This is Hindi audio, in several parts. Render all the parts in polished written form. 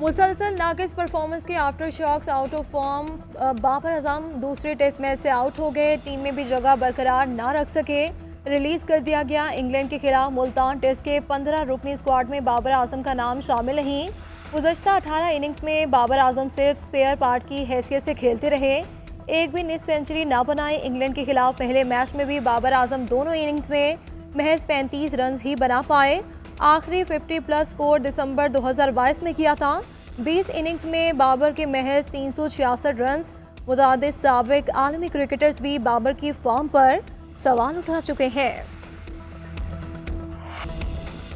मुसलसल नाकिस परफॉर्मेंस के after shocks out of form Babar Azam दूसरे टेस्ट मैच से आउट हो गए। टीम में भी जगह बरकरार ना रख सके, रिलीज कर दिया गया। इंग्लैंड के खिलाफ मुल्तान टेस्ट के 15 रुकनी स्क्वाड में बाबर आजम का नाम शामिल नहीं। गुज़श्ता 18 इनिंग्स में बाबर आजम सिर्फ स्पेयर पार्ट की हैसियत से खेलते रहे, एक भी निस सेंचुरी ना बनाई। इंग्लैंड के खिलाफ पहले मैच में भी बाबर आजम दोनों इनिंग्स में महज 35 रन ही बना पाए। आखिरी 50+ स्कोर दिसंबर 2022 में किया था। 20 इनिंग्स में बाबर के महज 366 रन। मुतादिद साबिक आलमी क्रिकेटर्स भी बाबर की फॉर्म पर सवाल उठा चुके हैं।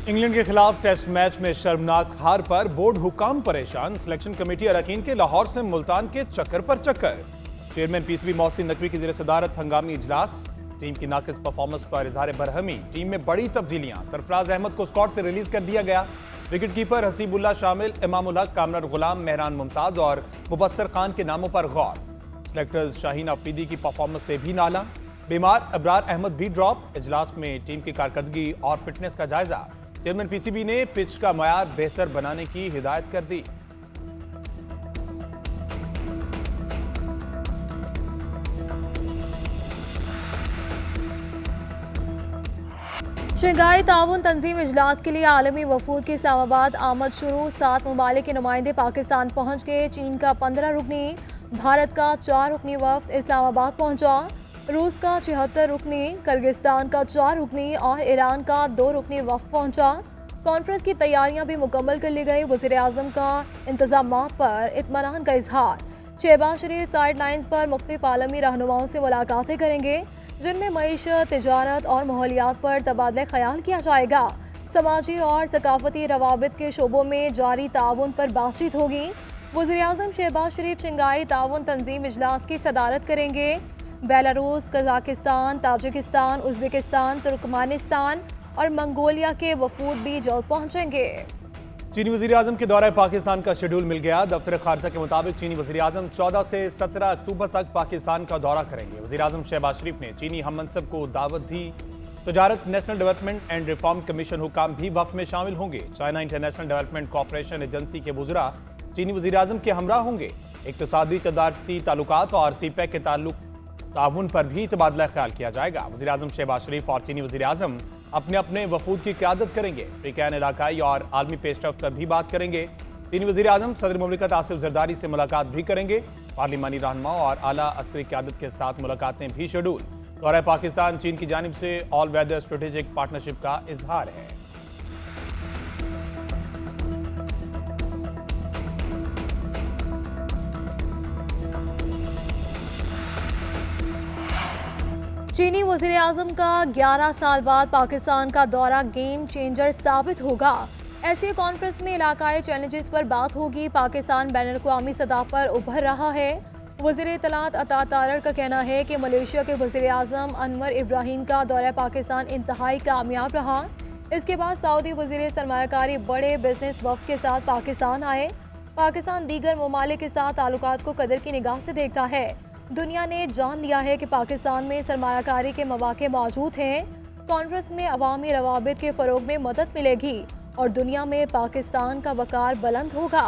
इंग्लैंड के खिलाफ टेस्ट मैच में शर्मनाक हार पर बोर्ड हुकाम परेशान। सिलेक्शन कमेटी अरकान के लाहौर से मुल्तान के चक्कर पर चक्कर। चेयरमैन पीसीबी मोहसिन नकवी की ज़ेर सदारत हंगामी इजलास। टीम की नाकिस परफॉर्मेंस पर इजहार बरहमी। टीम में बड़ी तब्दीलियां। सरफराज अहमद को स्क्वाड से रिलीज कर दिया गया। विकेट कीपर हसीबुल्लाह शामिल, इमामुल हक, कामरान गुलाम, मेहरान मुमताज और मुबस्सिर खान के नामों पर गौर। सेलेक्टर्स शाहीन अफरीदी की परफॉर्मेंस से भी नाला। बीमार अबरार अहमद भी ड्रॉप। इजलास में टीम की कारकर्दगी और फिटनेस का जायजा। चेयरमैन पीसीबी ने पिच का मयार बेहतर बनाने की हिदायत कर दी। शंघाई ताउन तंजीम इजलास के लिए आलमी वफूद की इस्लामाबाद आमद शुरू। 7 ममालिक के नुमाइंदे पाकिस्तान पहुंच गए। चीन का 15 रुकनी, भारत का 4 रुकनी वफ्द इस्लामाबाद पहुंचा। रूस का 76 रुकनी, किर्गिस्तान का 4 रुकनी और ईरान का 2 रुकनी वफ्द पहुंचा। कॉन्फ्रेंस की तैयारियां भी मुकम्मल कर ली गई। वज़ीर आज़म का इंतजामात पर इत्मीनान का इजहार। शहबाज शरीफ साइड लाइन्स पर मुख्तलिफ आलमी रहनुमाओं से मुलाकातें करेंगे, जिनमें मईशत, तिजारत और माहौलियात पर तबादला ख्याल किया जाएगा। समाजी और सकाफती रवाबित के शोबों में जारी ताउन पर बातचीत होगी। वज़ीर आज़म शहबाज शरीफ शंघाई ताउन तंजीम इजलास की सदारत करेंगे। Belarus, Kazakhstan, Tajikistan, Uzbekistan, Turkmenistan और मंगोलिया के वफूद भी जल्द पहुंचेंगे। चीनी वज़ीर आज़म के दौरे पाकिस्तान का शेड्यूल मिल गया। दफ्तर खारजा के मुताबिक चीनी वज़ीर आज़म 14 से 17 अक्टूबर तक पाकिस्तान का दौरा करेंगे। वज़ीर आज़म शहबाज शरीफ ने चीनी हम मनसब को दावत दी। तजारत, national development and reform commission हुकाम भी वफ्द में शामिल होंगे। China international development corporation agency के वज़रा चीनी वज़ीर आज़म के हमरा होंगे। इक़्तिसादी तजारती ताल्लुकात और सीपैक के ताउन पर भी तबादला ख्याल किया जाएगा। वज़ीर आज़म शहबाज शरीफ और चीनी वज़ीर आज़म अपने अपने वफूद की क़यादत करेंगे। अफ्रीकन, इलाकाई और आलमी पेशरफ्त पर भी बात करेंगे। चीनी वज़ीर आज़म सदर मुमलिकत आसिफ जरदारी से मुलाकात भी करेंगे। पार्लिमानी रहनुमाओं और आला अस्करी क़यादत के साथ मुलाकातें भी शेड्यूल। दौरा पाकिस्तान चीन की जानिब से ऑल वेदर स्ट्रेटेजिक पार्टनरशिप का इजहार है। चीनी वज़ीर आज़म का 11 साल बाद पाकिस्तान का दौरा गेम चेंजर साबित होगा। ऐसी कॉन्फ्रेंस में इलाकाई चैलेंजेस पर बात होगी। पाकिस्तान बैनुल-अक़वामी सतह पर उभर रहा है। वज़ीर इत्तलात अता तारड़ का कहना है कि मलेशिया के वज़ीर आज़म अनवर इब्राहीम का दौरा पाकिस्तान इंतहाई कामयाब रहा। इसके बाद सऊदी वज़ीर सरमायाकारी बड़े बिजनेस वफ़द के साथ पाकिस्तान आए। पाकिस्तान दीगर ममालिक के साथ ताल्लुकात को कदर की निगाह से देखता है। दुनिया ने जान लिया है कि पाकिस्तान में सरमायाकारी के मौके मौजूद हैं। कॉन्फ्रेंस में अवामी रवाबित के फ़रोग में मदद मिलेगी और दुनिया में पाकिस्तान का वक़ार बुलंद होगा।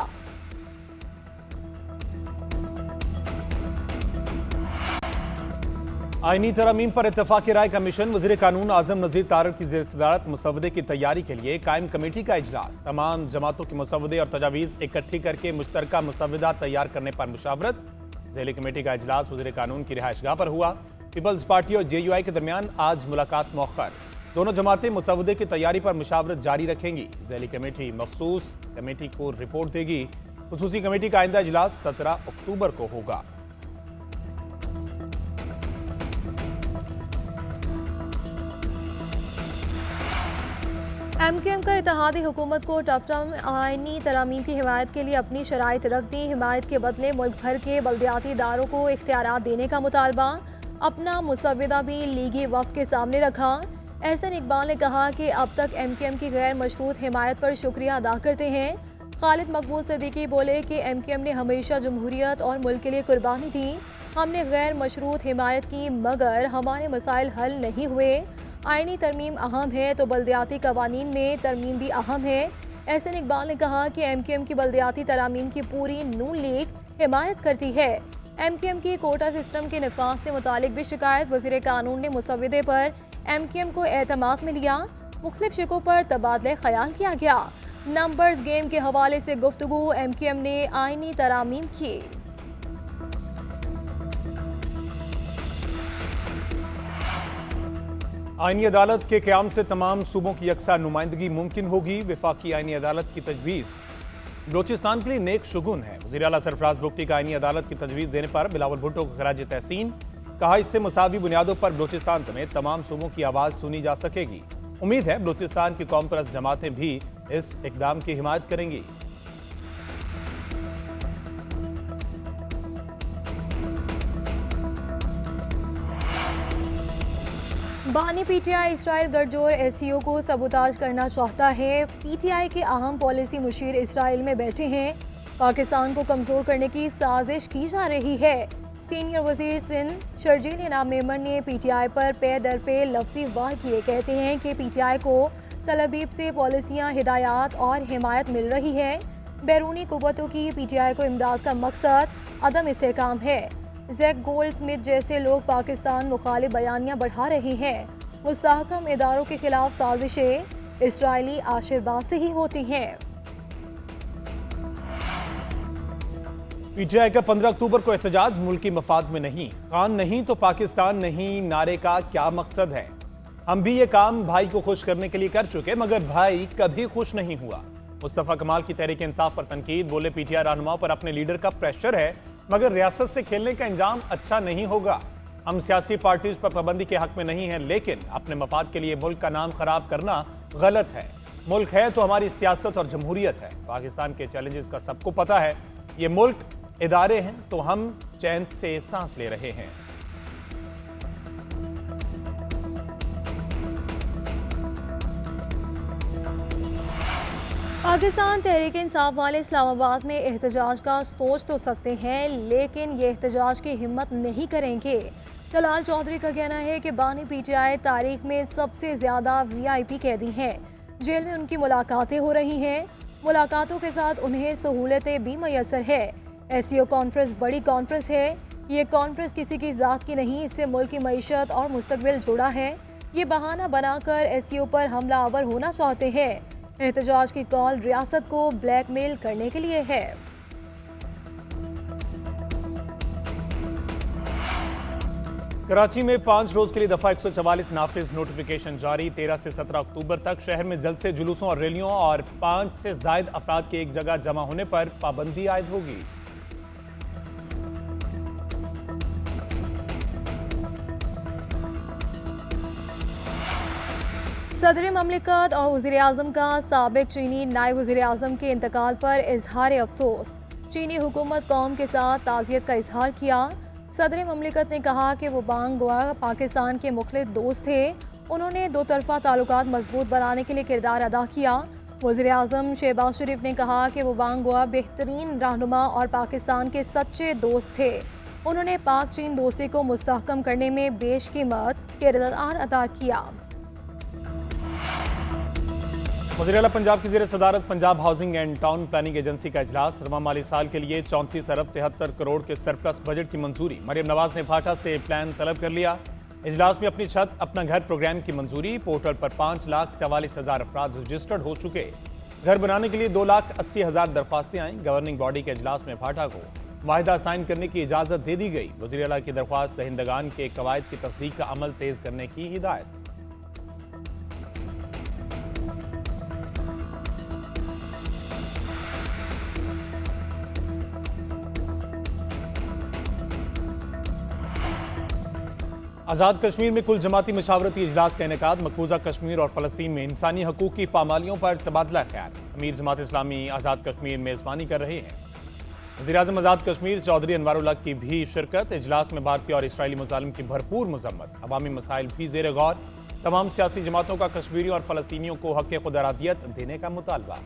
आईनी तरमीम पर इत्तफाक़ राय कमीशन। वज़ीर कानून आज़म नज़ीर तारड़ की ज़ेर सदारत मुसवदे की तैयारी के लिए कायम कमेटी का इजलास। तमाम जमातों के मुसवदे और तजावीज़ इकट्ठी करके मुश्तरका मुसवदा तैयार करने पर मुशावरत। ज़ेली कमेटी का इजलास वज़ीर कानून की रिहाइशगाह पर हुआ। पीपल्स पार्टी और JUI के दरमियान आज मुलाकात मौखर। दोनों जमातें मुसवदे की तैयारी पर मुशावरत जारी रखेंगी। ज़ेली कमेटी मखसूस कमेटी को रिपोर्ट देगी। खुसूसी कमेटी का आइंदा इजलास 17 अक्टूबर को होगा। MQM का इत्तेहादी हुकूमत को टफ टर्म आईनी तरामीम की हिमायत के लिए अपनी शराइत रख दी। हिमायत के बदले मुल्क भर के बल्दियाती इदारों को इख्तियारात देने का मुतालबा। अपना मुसवदा भी लीगी वफ़द के सामने रखा। एहसन इकबाल ने कहा कि अब तक MQM की गैर मशरूत हिमायत पर शुक्रिया अदा करते हैं। खालिद मकबूल सिद्दीकी बोले कि MQM ने हमेशा जमहूरियत और मुल्क के लिए कुर्बानी दी। हमने गैर मशरूत हिमायत की मगर हमारे मसाइल हल नहीं हुए। आईनी तरमीम अहम है तो बल्दियाती कवानीन में तरमीम भी अहम है। एहसन इकबाल ने कहा कि MQM की बल्दियाती तरामीम की पूरी नून लीग हिमायत करती है। MQM की कोटा सिस्टम के निफाज से मुतालिक भी शिकायत वज़ीर कानून ने मुसव्विदे पर MQM को एतमाद में लिया। मुख्तलिफ शिकों पर तबादले ख्याल किया गया। नंबर्स गेम के हवाले से गुफ्तगू MQM ने आईनी तरामीम की। आईनी अदालत के क़याम से तमाम सूबों की यकसा नुमाइंदगी मुमकिन होगी। वफाकी आईनी अदालत की तजवीज़ बलोचिस्तान के लिए नेक शुगुन है। वज़ीर आला सरफराज बुगटी का आईनी अदालत की तजवीज़ देने पर बिलावल भुट्टो को खराज तहसीन। कहा, इससे मुसावी बुनियादों पर बलोचिस्तान समेत तमाम सूबों की आवाज़ सुनी जा सकेगी। उम्मीद है बलोचिस्तान की कौम परस्त जमातें भी इस इकदाम की हिमायत करेंगी। बानी PTI इसराइल गठजोड़ SCO को सबूताज करना चाहता है। PTI के अहम पॉलिसी मुशीर इसराइल में बैठे हैं। पाकिस्तान को कमज़ोर करने की साजिश की जा रही है। सीनियर वजीर सिंध शर्जील इनाम मेमन ने PTI पर पे दर पे लफ्ज़ी वार किए। कहते हैं कि PTI को तलबीब से पॉलिसियाँ, हिदायत और हिमायत मिल रही है। बैरूनी कुव्वतों की PTI को इमदाद का मकसद अदम इस्तेहकाम है। जैक गोल्ड स्मिथ जैसे लोग पाकिस्तान मुखालिफ बयानियाँ बढ़ा रहे हैं। मुस्तहकम इदारों के खिलाफ साजिशें इसराइली आशीर्वाद से ही होती हैं। PTI का 15 अक्टूबर को एहतजाज मुल्की मफाद में नहीं, खान नहीं तो पाकिस्तान नहीं नारे का क्या मकसद है। हम भी ये काम भाई को खुश करने के लिए कर चुके, मगर भाई कभी खुश नहीं हुआ। मुस्तफा कमाल की तहरीक इंसाफ पर तनकीद। बोले, PTI रहनुमाओं पर अपने लीडर का प्रेशर है, मगर रियासत से खेलने का इंजाम अच्छा नहीं होगा। हम सियासी पार्टीज पर पाबंदी के हक में नहीं हैं, लेकिन अपने मफाद के लिए मुल्क का नाम खराब करना गलत है। मुल्क है तो हमारी सियासत और जमहूरियत है। पाकिस्तान के चैलेंजेस का सबको पता है। ये मुल्क इदारे हैं तो हम चैन से सांस ले रहे हैं। पाकिस्तान तहरीक इंसाफ वाले इस्लामाबाद में एहतजाज का सोच तो सकते हैं, लेकिन ये एहतजाज की हिम्मत नहीं करेंगे। जलाल चौधरी का कहना है कि बानी PTI तारीख में सबसे ज़्यादा VIP कैदी हैं। जेल में उनकी मुलाकातें हो रही हैं। मुलाकातों के साथ उन्हें सहूलतें भी मैसर है। SCO कॉन्फ्रेंस बड़ी कॉन्फ्रेंस है। ये कॉन्फ्रेंस किसी की ज़ात की नहीं, इससे मुल्क की मईशत और मुस्तकबिल जुड़ा है। ये बहाना बनाकर SCO पर हमलावर होना चाहते हैं। एहतजाज की कॉल रियासत को ब्लैकमेल करने के लिए है। कराची में 5 रोज के लिए दफा 144 नाफिज नोटिफिकेशन जारी। 13 से 17 अक्टूबर तक शहर में जलसे, जुलूसों और रैलियों और 5 से जायद अफराद के एक जगह जमा होने पर पाबंदी आयद होगी। सदर ममलिकत और वज़ीर-ए-आज़म का साबिक चीनी नायब वज़ीर-ए-आज़म के इंतकाल पर इजहार अफसोस। चीनी हुकूमत कौम के साथ ताज़ियत का इजहार किया। सदर ममलिकत ने कहा कि वो बांग गोआ पाकिस्तान के मुखलिस दोस्त थे। उन्होंने दो तरफ़ा ताल्लुकात मजबूत बनाने के लिए किरदार अदा किया। वज़ीर-ए-आज़म शहबाज शरीफ ने कहा कि वो बांग गोआ बेहतरीन रहनुमा और पाकिस्तान के सच्चे दोस्त थे। उन्होंने पाक चीन दोस्ती को मुस्तहकम करने में बेशकीमत किरदार अदा किया। वज़ीर आला पंजाब की ज़ेर सदारत Punjab housing and town planning agency का इजलास। रवा माली साल के लिए 34 अरब 73 करोड़ के सरप्लस बजट की मंजूरी। मरियम नवाज ने फाटा से प्लान तलब कर लिया। इजलास में अपनी छत अपना घर प्रोग्राम की मंजूरी। पोर्टल पर 5,44,000 अफराद रजिस्टर्ड हो चुके। घर बनाने के लिए 2,80,000 दरख्वास्तें आईं। गवर्निंग बॉडी के इजलास में फाटा को वाहिदा साइन करने की इजाज़त दे दी गई। वज़ीर आला की दरख्वास्त दहिंदगान के कवायद की तस्दीक का अमल तेज़ करने की हिदायत। आज़ाद कश्मीर में कुल जमाती मशावरती इजलास का इनेकाद। मकबूजा कश्मीर और फ़लस्तीन में इंसानी हकूक़ की पामालियों पर तबादला ख्याल। अमीर जमात इस्लामी आज़ाद कश्मीर मेज़बानी कर रहे हैं। वज़ीर-ए-आज़म आज़ाद कश्मीर चौधरी अनवारुल्लाह की भी शिरकत। इजलास में भारतीय और इसराइली मुजालिम की भरपूर मजम्मत। अवामी मसाइल भी ज़ेर गौर। तमाम सियासी जमातों का कश्मीरियों और फ़लस्तीनियों को हक़ खुद अरादियत देने का मुतालबा।